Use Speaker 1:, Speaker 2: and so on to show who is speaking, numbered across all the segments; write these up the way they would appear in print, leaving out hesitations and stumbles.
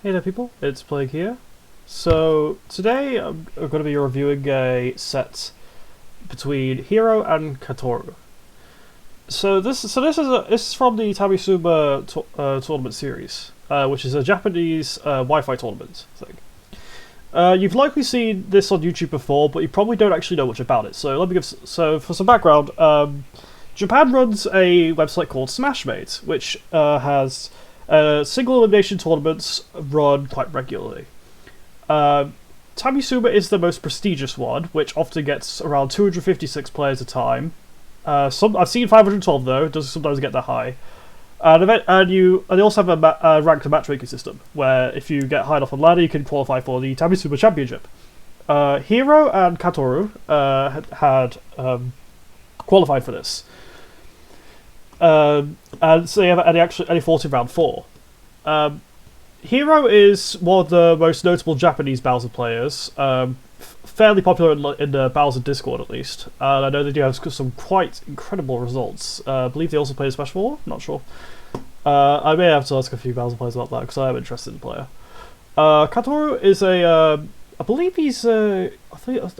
Speaker 1: Hey there people, it's Plague here. So today I'm going to be reviewing a set between Hero and Katoru. This is from the Tabisuba tournament series, which is a Japanese Wi-Fi tournament thing. You've likely seen this on YouTube before, but you probably don't actually know much about it. So for some background, Japan runs a website called Smashmade, which has single elimination tournaments run quite regularly. Tabisuba is the most prestigious one, which often gets around 256 players a time. I've seen 512 though; it doesn't sometimes get that high. And they also have a ranked matchmaking system, where if you get high enough on ladder, you can qualify for the Tabisuba Championship. Hero and Katoru had qualified for this. And so they fought in round 4. Hero is one of the most notable Japanese Bowser players, fairly popular in the Bowser Discord at least. And I know they do have some quite incredible results. I believe they also play Smash 4, not sure. I may have to ask a few Bowser players about that because I am interested in the player. Katoru is I believe he's I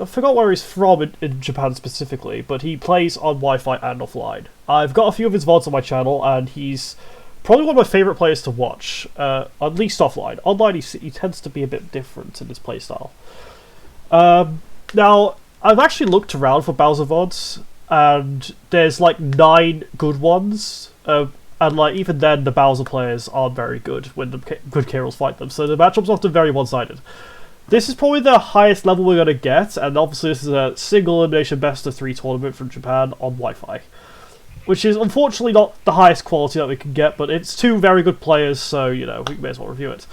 Speaker 1: forgot where he's from in Japan specifically, but he plays on Wi-Fi and offline. I've got a few of his VODs on my channel, and he's probably one of my favourite players to watch, at least offline. Online, he tends to be a bit different in his playstyle. Now, I've actually looked around for Bowser VODs, and there's like 9 good ones, and like even then, the Bowser players aren't very good when the good K-Rolls fight them, so the matchup's often very one-sided. This is probably the highest level we're going to get, and obviously this is a single elimination best of 3 tournament from Japan on Wi-Fi, which is unfortunately not the highest quality that we can get, but it's 2 very good players, so you know we may as well review it.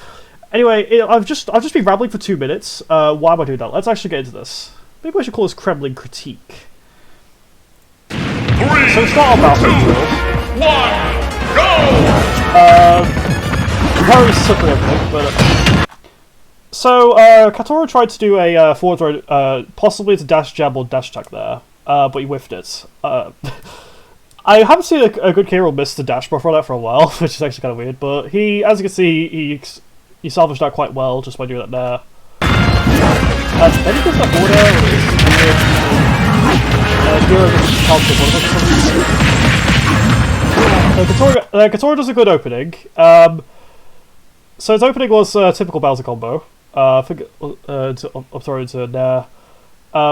Speaker 1: Anyway, I've just been rambling for 2 minutes. Why am I doing that? Let's actually get into this. Maybe I should call this Kremling Critique. So we start off with 3, 2, 1, go! Very simple opening, but. So, Katoru tried to do a forward throw, possibly to dash jab or dash attack there, but he whiffed it. I haven't seen a good K-Roll miss the dash buffer on that for a while, which is actually kind of weird, but as you can see, he salvaged that quite well just by doing that there. And then he does that forward air, which is weird. Hero gets counted one of Katoru does a good opening. So his opening was a typical Bowser combo. Up throw into Nair,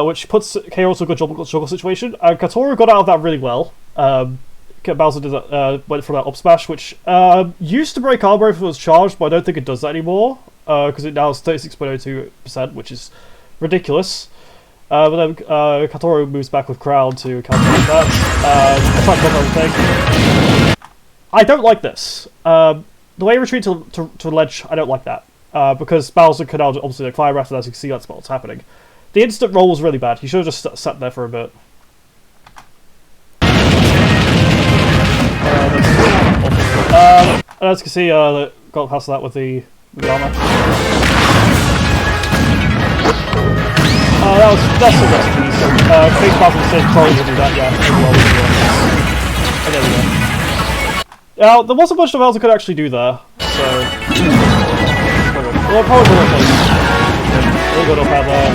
Speaker 1: which puts K-Roll to a good juggle situation. And Katoru got out of that really well. Bowser went for that up smash, which used to break armor if it was charged, but I don't think it does that anymore, because it now is 36.02%, which is ridiculous. But then Katoru moves back with Crown to counter that. I don't like this. The way you retreat to ledge, I don't like that. Because Bowser could now obviously like fire breath, and as you can see, that's what's happening. The instant roll was really bad. He should have just sat there for a bit. And as you can see, got past that with the armor. That's the best piece. Face Bowser said probably would do that, yeah. And there we go. Now, there wasn't much that Bowser could actually do there, so. Well, probably will replace. Really good up out there.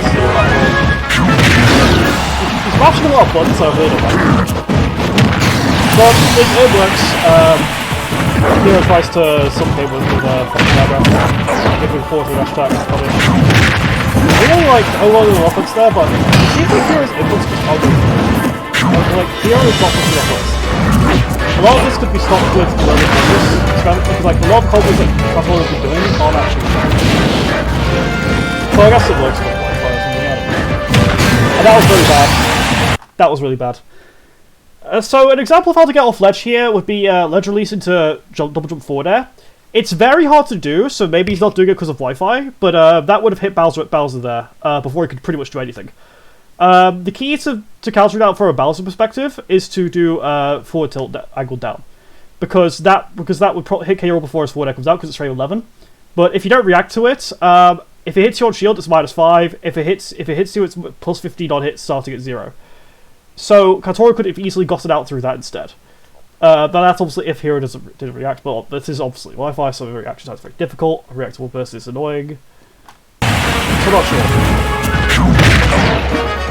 Speaker 1: He's mashing a lot of buttons, so I really don't like it. But it works. Hero tries to suffocate with fucking aggro. Moving forward to dash attack. I really like overloading the offense there, but it seems like Hero's inputs just aren't good. Like, Hero is not pushing offense. A lot of this could be stopped with learning combos, because like a lot of combos that Katoru has been doing aren't actually strong. So I guess it works for like or something, I don't know. And that was really bad. That was really bad. So an example of how to get off ledge here would be ledge release into double jump forward air. It's very hard to do, so maybe he's not doing it because of Wi-Fi, but that would have hit Bowser there before he could pretty much do anything. The key to countering that from a Bowser perspective is to do forward tilt angle down, because that would hit K-Roll before his forward air comes out because it's frame 11. But if you don't react to it, if it hits you on shield, it's -5. If it hits you, it's +15 on hit starting at 0. So Katoru could have easily gotten out through that instead. But that's obviously if Hero didn't react, but this is obviously Wi-Fi, so the reaction time is very difficult. A reactable burst is annoying. So I'm not sure.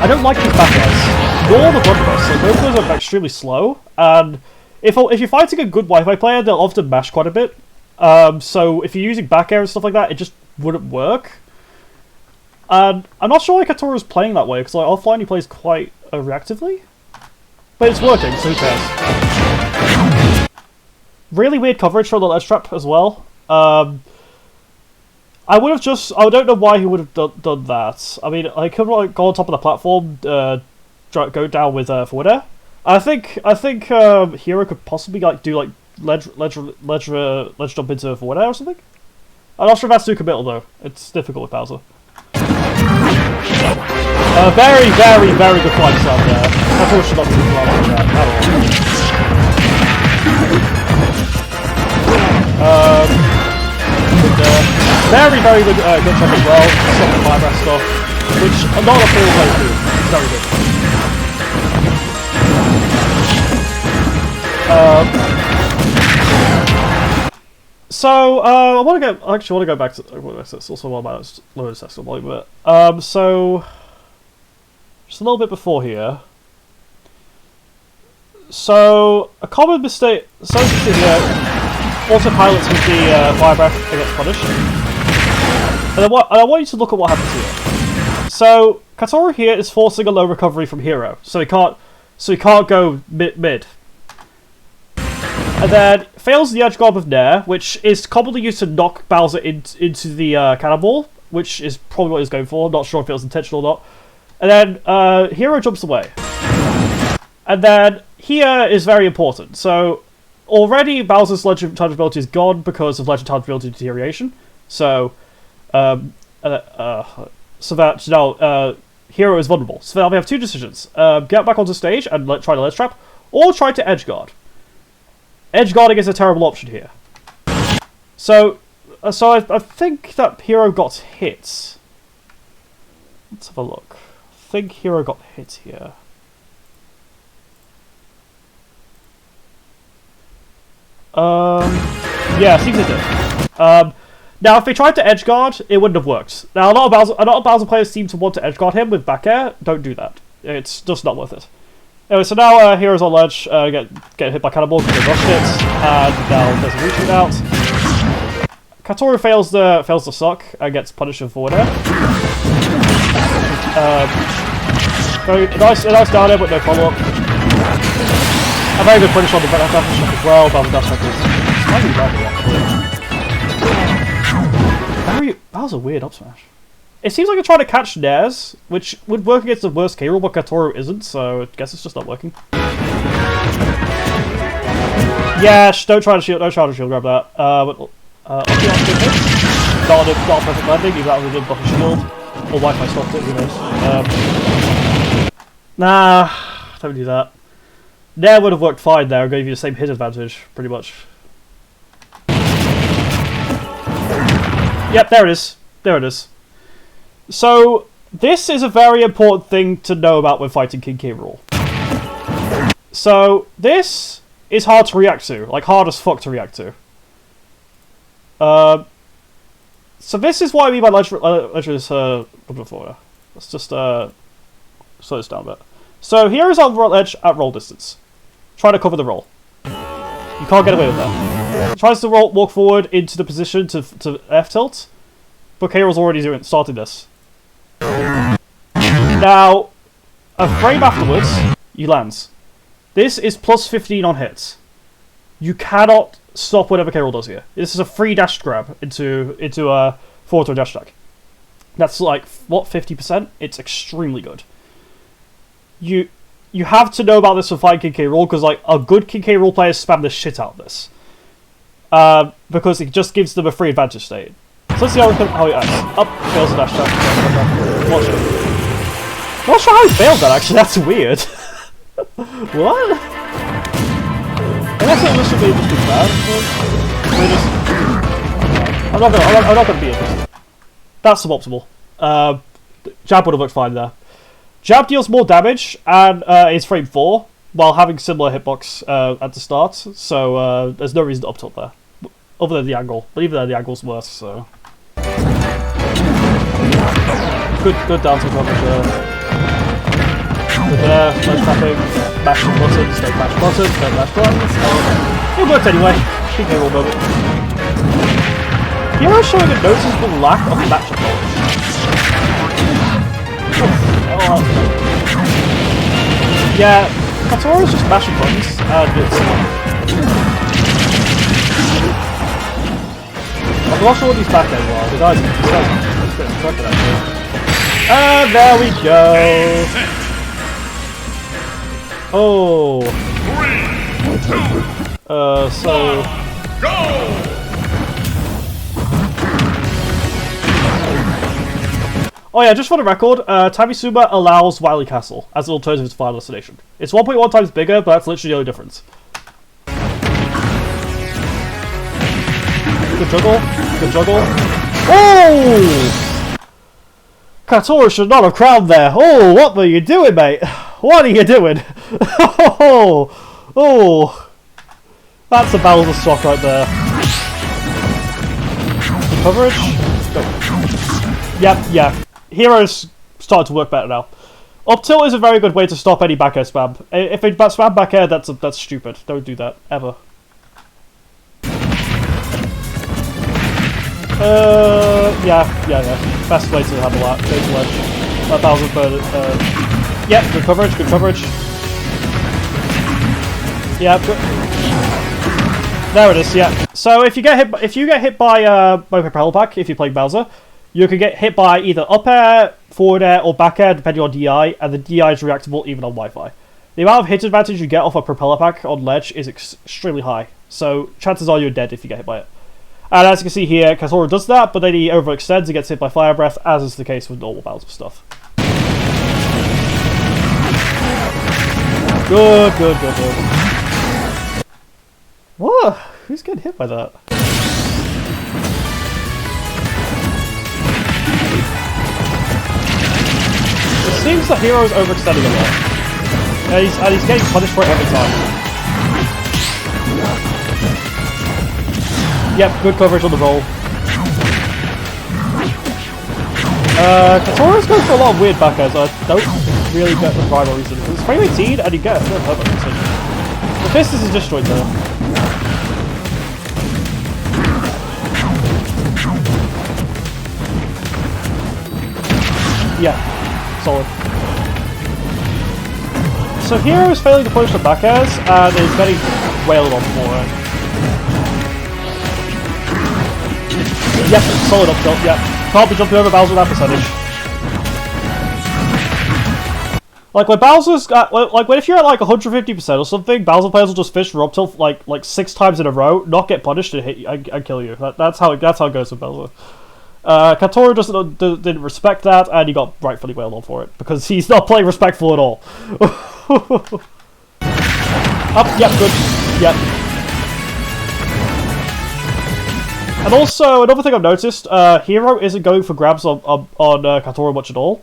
Speaker 1: I don't like these back airs, nor the front bursts. Like, both of those are extremely slow, and if you're fighting a good Wi-Fi player, they'll often mash quite a bit. So if you're using back air and stuff like that, it just wouldn't work. And I'm not sure why Katoru's playing that way, because like, offline he plays quite reactively. But it's working, so who cares? Really weird coverage for the ledge trap as well. I don't know why he would have done that. I mean, I could like go on top of the platform, go down with forward air. I think Hero could possibly like do like ledge jump into forward air or something. I'm not sure if that's too committal though. It's difficult with Bowser. Very, very, very good flying sound there. I thought should not be flying like that very, very good good jump as well. Some of the fire breath stuff, which a lot of people play too. It's very good. So I want to go back to it's also one of my lowest test volume, but so just a little bit before here. So a common mistake. So here, autopilots with the fire breath gets punished, and I want you to look at what happens here. So Katoru here is forcing a low recovery from Hero, so he can't go mid. And then fails the edge guard with Nair, which is commonly used to knock Bowser into the cannonball, which is probably what he's going for. I'm not sure if it was intentional or not. And then Hero jumps away. And then here is very important. So already Bowser's legend ability is gone because of legend ability deterioration. So so that now Hero is vulnerable. So now we have two decisions: get back onto stage and try to ledge trap, or try to edge guard. Edge guarding is a terrible option here. So I think that Hero got hit. Let's have a look. I think Hero got hit here. Yeah, seems it did. Now, if they tried to edge guard, it wouldn't have worked. Now, a lot of Bowser players seem to want to edge guard him with back air. Don't do that. It's just not worth it. Anyway, so now Hero's on ledge, get hit by cannonball because they rushed it, and now there's a retreat out. Katoru fails the suck and gets punished with forward air. A nice down air, but no follow up. A very good punish on the dash attack as well. Bowser dash attack is slightly better. That was a weird up smash. It seems like they're trying to catch Nairs, which would work against the worst K-Rool, but Katoru isn't, so I guess it's just not working. Yeah, don't try to shield grab that. Not a perfect landing, even that was a good buff shield. Or Wi-Fi stopped it, who knows. Nah, don't do that. Nair would have worked fine there, and gave you the same hit advantage, pretty much. Yep, there it is. There it is. So, this is a very important thing to know about when fighting King K-Rool. So, this is hard to react to. Like, hard as fuck to react to. So this is what I mean by ledge before. Let's just slow this down a bit. So, here is on ledge at roll distance. Try to cover the roll. You can't get away with that. Tries to walk forward into the position to F-tilt. But K-Rool's already starting this. Now, a frame afterwards, he lands. This is plus 15 on hits. You cannot stop whatever K-Rool does here. This is a free dash grab into forward to a dash attack. That's like, what, 50%? It's extremely good. You have to know about this for fighting King K-Rool, because like a good King K-Rool player spam the shit out of this. Because it just gives them a free advantage state. So let's see how he acts. Up, fails the dash attack. Watch it. I'm not sure how he failed that actually, that's weird. What? I guess it should be too bad. I'm not gonna be interested. That's suboptimal. Jab would have looked fine there. Jab deals more damage and is frame 4, while having similar hitbox at the start, so there's no reason to up tilt there. Other than the angle. But even then, the angle's worse, so... Good down to coverage there. Good there, ledge tapping, mashing buttons, don't mash buttons, don't mash buttons. It worked anyway. PK roll moment. Hero's showing a noticeable lack of matchup knowledge. Oh. Yeah, Katoru's just mashing buttons, and it's... I'm not sure what these back ends are. The guy's a bit constructed actually. And there we go! Oh! So... Go! Oh yeah, just for the record, Tamisuma allows Wily Castle as an alternative to Final Destination. It's 1.1 times bigger, but that's literally the only difference. Good juggle. Good juggle. Oh! Katoru should not have crowned there. Oh, what were you doing, mate? What are you doing? Oh! Oh! That's a Bowser stock right there. Coverage? Go. Yep, yeah. Hero's starting to work better now. Up tilt is a very good way to stop any back air spam. If they spam back air, that's stupid. Don't do that, ever. Yeah. Best way to handle that. Go to ledge. Let Bowser burn. Yep, good coverage, good coverage. Yeah, good. There it is. Yeah. So if you get hit by Propeller Pack, if you're playing Bowser, you can get hit by either up air, forward air, or back air, depending on DI, and the DI is reactable even on Wi-Fi. The amount of hit advantage you get off a Propeller Pack on ledge is extremely high, so chances are you're dead if you get hit by it. And as you can see here, Katoru does that, but then he overextends and gets hit by Fire Breath, as is the case with normal Bowser stuff. Good. Whoa, who's getting hit by that? It seems the hero's overextending a lot. And he's getting punished for it every time. Yep, good coverage on the roll. Katoru's going for a lot of weird back airs. I don't really get the rhyme or reason. It's frame 18 and you get a good hurt by this. The fist is disjoint though. Yeah, solid. So Hero is failing to punish the back airs and is getting wailed on for it. Yep, solid up tilt, yeah. Can't be jumping over Bowser with that percentage. Like when Bowser's got, if you're at like 150% or something, Bowser players will just fish for up tilt like 6 times in a row, not get punished and hit you, and kill you. That's how it goes with Bowser. Katoru didn't respect that, and he got rightfully wailed on for it because he's not playing respectful at all. Up, yep, good, yep. And also, another thing I've noticed, Hero isn't going for grabs on Katoru much at all.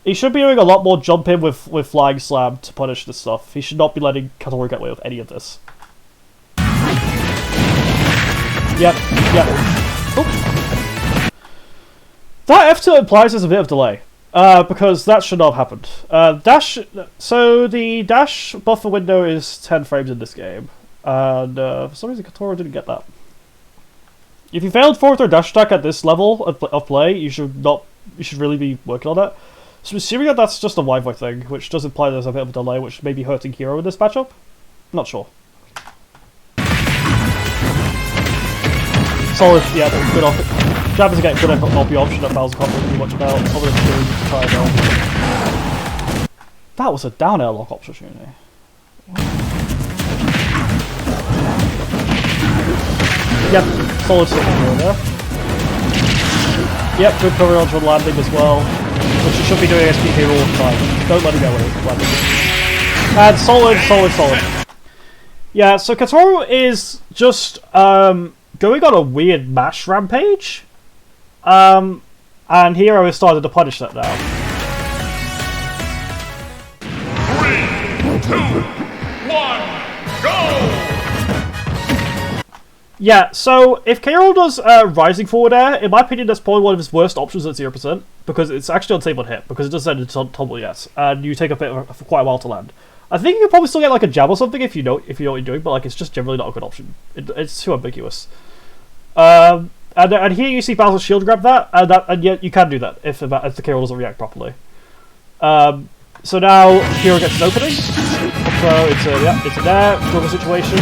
Speaker 1: He should be doing a lot more jump in with Flying Slam to punish this stuff. He should not be letting Katoru get away with any of this. Yep. Oop. That F2 implies there's a bit of delay, because that should not have happened. So the dash buffer window is 10 frames in this game, and for some reason Katoru didn't get that. If you failed forward or dash attack at this level of play, you should really be working on that. So assuming that that's just a Wi-Fi thing, which does imply there's a bit of a delay, which may be hurting Hero in this matchup. Not sure. Solid, yeah, good off. Jab is getting good OP option that Bowser can't really do much about, other than doing try down. That was a down air lock opportunity. Yep, solid stuff there. Yep, good cover onto the landing as well, which you should be doing SPK all the time. Don't let it go away with landing. And solid. Yeah, so Katoru is just going on a weird mash rampage. And Hero has started to punish that now. 3, 2, Yeah, so if K-Rool does rising forward air, in my opinion, that's probably one of his worst options at 0%, because it's actually unsafe on hit, because it doesn't send it to tumble yet, and you take a bit for quite a while to land. I think you can probably still get like a jab or something if you know what you're doing, but like it's just generally not a good option. It's too ambiguous. And here you see Bowser's shield grab that, and yet you can do that if the K-Rool doesn't react properly. So now Hero gets an opening, so it's a there, good situation,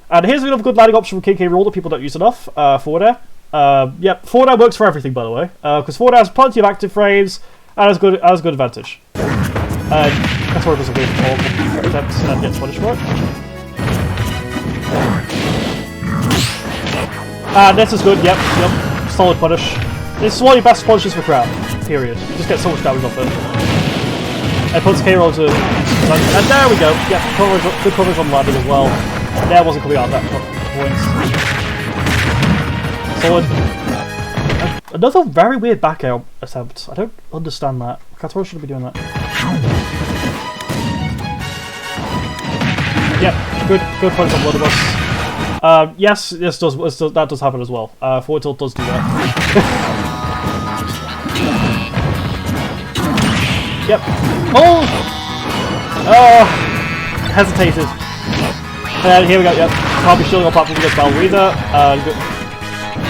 Speaker 1: and here's another good landing option from K-Rool that people don't use enough, forward air. Forward air works for everything, by the way, because forward air has plenty of active frames and has good advantage. Katoru does a weird attempt and gets punished for it. And this is good, yep, solid punish. This is one of your best punishes for crowd, period. You just get so much damage off it. It puts K-Rool to... And there we go, yeah, good coverage on landing as well. There wasn't coming out at that point. Solid. Another very weird back air attempt. I don't understand that. Katoru shouldn't be doing that. Yep, good punch on Blunderbuss. Yes, that does happen as well. Forward tilt does do that. Yep. Hesitated. And here we go, yep. Can't be shielding on platform against Ballerina.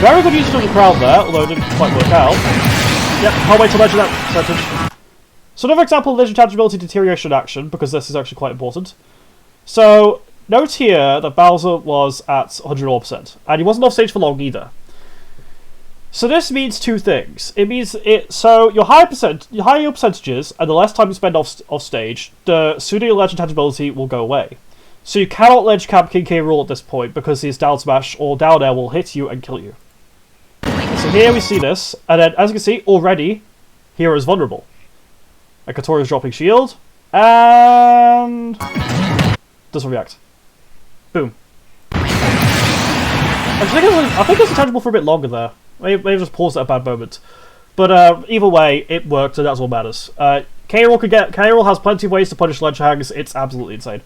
Speaker 1: Very good usage of the crowd there, although it didn't quite work out. Yep, can't wait to measure that percentage. So another example of Legend tangibility deterioration action, because this is actually quite important. So, note here that Bowser was at 100%, and he wasn't off stage for long either. So this means two things. It means so your higher your percentages, and the less time you spend off stage, the sooner your Legend tangibility will go away. So you cannot ledge cap King K-Rool at this point because his down smash or down air will hit you and kill you. So here we see this, and then as you can see, already, Hero is vulnerable. And Katoru is dropping shield, and doesn't react. Boom. I think it's intangible for a bit longer there. Maybe just paused at a bad moment. But either way, it worked, and that's what matters. K-Rool has plenty of ways to punish ledge hangs. It's absolutely insane.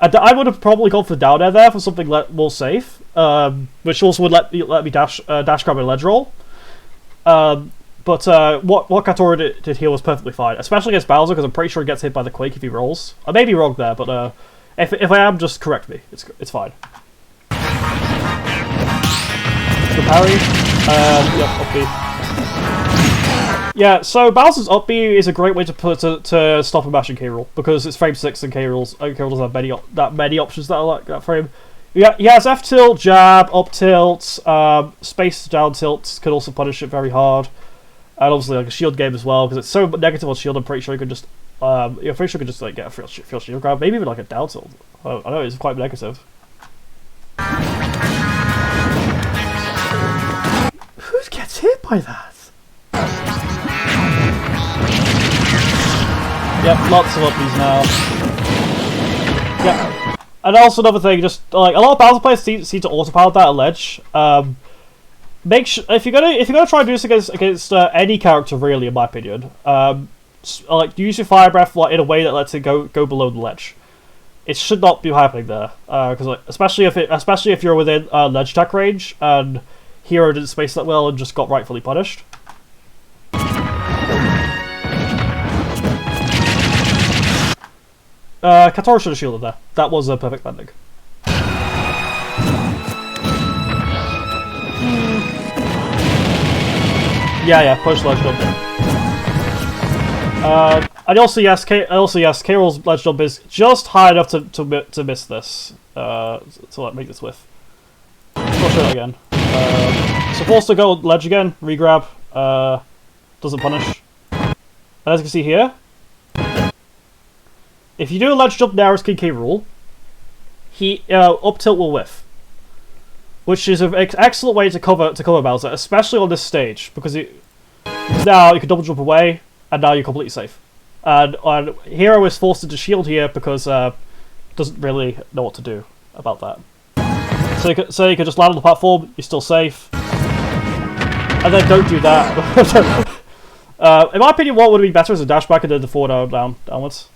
Speaker 1: I would have probably gone for down air there for something more safe, which also would let me dash grab a ledge roll. But what Katoru did here was perfectly fine, especially against Bowser, because I'm pretty sure he gets hit by the Quake if he rolls. I may be wrong there, but if I am, just correct me. It's fine. The parry. Yep, up B. Yeah, so Bowser's up B is a great way to stop a mashing K-Rool, because it's frame 6 and K-Rool doesn't have many options that are like that frame. Yeah, he has F tilt, jab, up tilt, space down tilt can also punish it very hard, and obviously like a shield game as well, because it's so negative on shield. I'm pretty sure you could just like get a real shield grab, maybe even like a down tilt. I know it's quite negative. Who gets hit by that? Yep, lots of uppies now. Yeah, and also another thing, just like a lot of Bowser players seem to autopilot that at ledge. Make sure if you're gonna try and do this against any character, really, in my opinion, like use your fire breath like in a way that lets it go below the ledge. It should not be happening there, because like especially if you're within ledge attack range, and Hero didn't space that well and just got rightfully punished. Katoru should have shielded there. That was a perfect landing. Yeah, push ledge jump. And also yes, K-Rool's ledge jump is just high enough to miss this. To like make this whiff. I'll show that again. Supposed to go ledge again, regrab. Doesn't punish. And as you can see here, if you do a ledge jump now as King K-Rool, he up tilt will whiff, which is an excellent way to cover Bowser, especially on this stage, because now you can double jump away, and now you're completely safe. And Hero is forced into shield here because doesn't really know what to do about that. So you can just land on the platform, you're still safe, and then don't do that. In my opinion, what would be better is a dash back and then the forward downwards.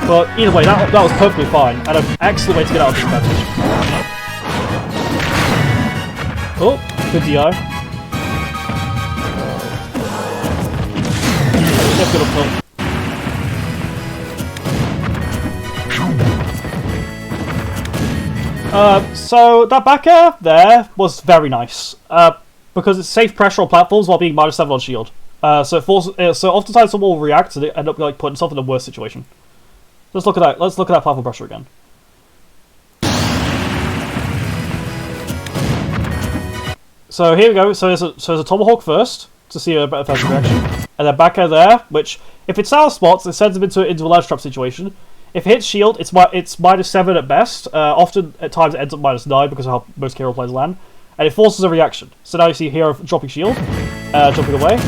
Speaker 1: But either way, that was perfectly fine, and an excellent way to get out of this advantage. Oh, good DI. That's good up tilt. So that back air there was very nice, because it's safe pressure on platforms while being -7 on shield. So oftentimes someone will react and they end up like putting themselves in a worse situation. Let's look at that. Let's look at that platform pressure again. So here we go. So there's a tomahawk first to see a better first reaction, and then back air there, which if it's out of spots, it sends him into a ledge trap situation. If it hits shield, it's -7 at best. Often at times it ends up -9 because of how most hero players land, and it forces a reaction. So now you see hero dropping shield, jumping away.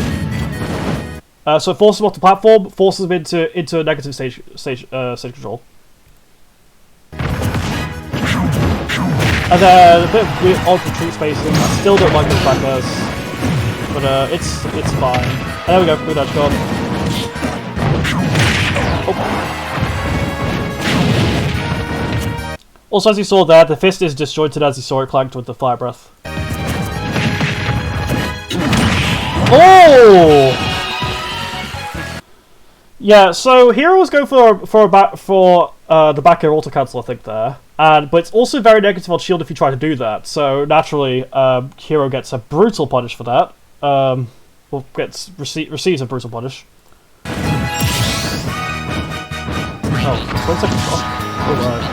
Speaker 1: So it forces him off the platform, forces him into a negative stage control. And then a bit of weird odd retreat spacing. I still don't like those back airs, but it's fine. And there we go, good edge guard. Oh. Also, as you saw there, the fist is disjointed as you saw it clanked with the fire breath. Oh! Yeah, so heroes go for the back air auto cancel, I think there, but it's also very negative on shield if you try to do that. So naturally, hero gets a brutal punish for that. Well, receives a brutal punish. Oh, 1 second. Oh, right.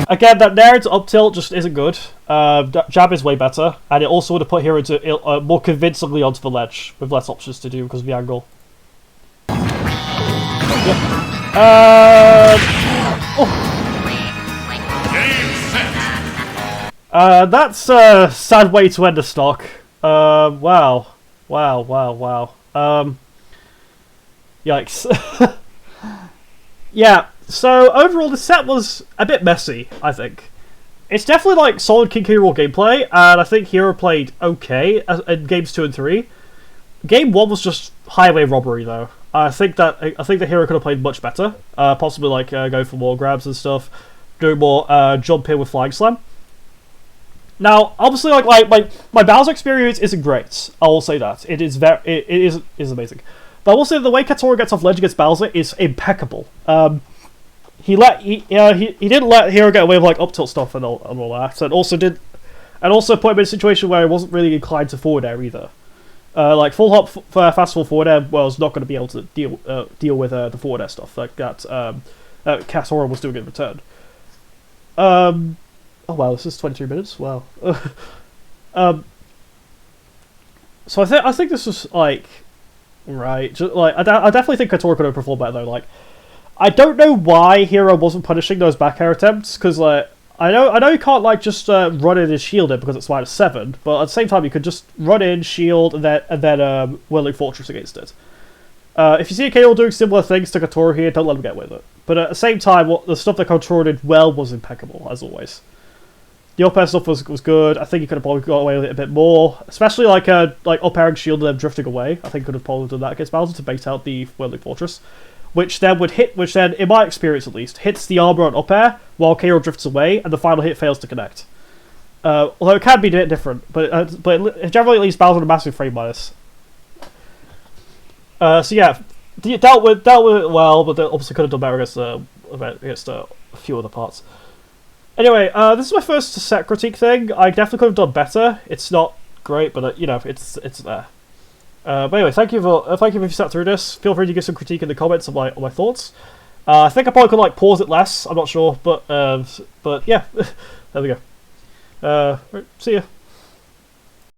Speaker 1: Again, that nair to up tilt just isn't good. Jab is way better, and it also would have put hero into more convincingly onto the ledge with less options to do because of the angle. Yeah. That's a sad way to end a stock. Wow. Yikes. Yeah. So, overall, the set was a bit messy, I think. It's definitely, like, solid King K. Rool gameplay, and I think Hero played okay in games 2 and 3. Game 1 was just highway robbery, though. I think the Hero could have played much better. Possibly, like, go for more grabs and stuff. Doing more jump in with Flying Slam. Now, obviously, like my Bowser experience isn't great. I will say that. It is amazing. But I will say that the way Katoru gets off ledge against Bowser is impeccable. He didn't let Hero get away with like up tilt stuff and all that, and also put him in a situation where he wasn't really inclined to forward air either. Like full hop fast forward air was not going to be able to deal with the forward air stuff like that. Katoru was doing in return. Oh wow, this is 22 minutes. Wow. So I think this was like right. Just, like I definitely think Katoru could have performed better though. Like. I don't know why Hero wasn't punishing those back air attempts, because like I know you can't like just run in and shield it because it's -7, but at the same time you could just run in, shield, and then Whirling Fortress against it. If you see KO doing similar things to Katoru here, don't let him get away with it. But at the same time, the stuff that Katoru did well was impeccable, as always. The up air stuff was good. I think he could have probably got away with it a bit more, especially like up air and shield and then drifting away. I think he could have probably done that against Bowser to bait out the Whirling Fortress. Which then, in my experience at least, hits the armor on up air while KO drifts away, and the final hit fails to connect. Although it can be a bit different, but generally at least Bowser had a massive frame bias. So yeah, dealt with it well, but they obviously could have done better against a few other parts. Anyway, this is my first set critique thing. I definitely could have done better. It's not great, but you know, it's there. But anyway, thank you if you sat through this. Feel free to give some critique in the comments on my thoughts. I think I probably could like pause it less. I'm not sure, but yeah, there we go. Right, see ya.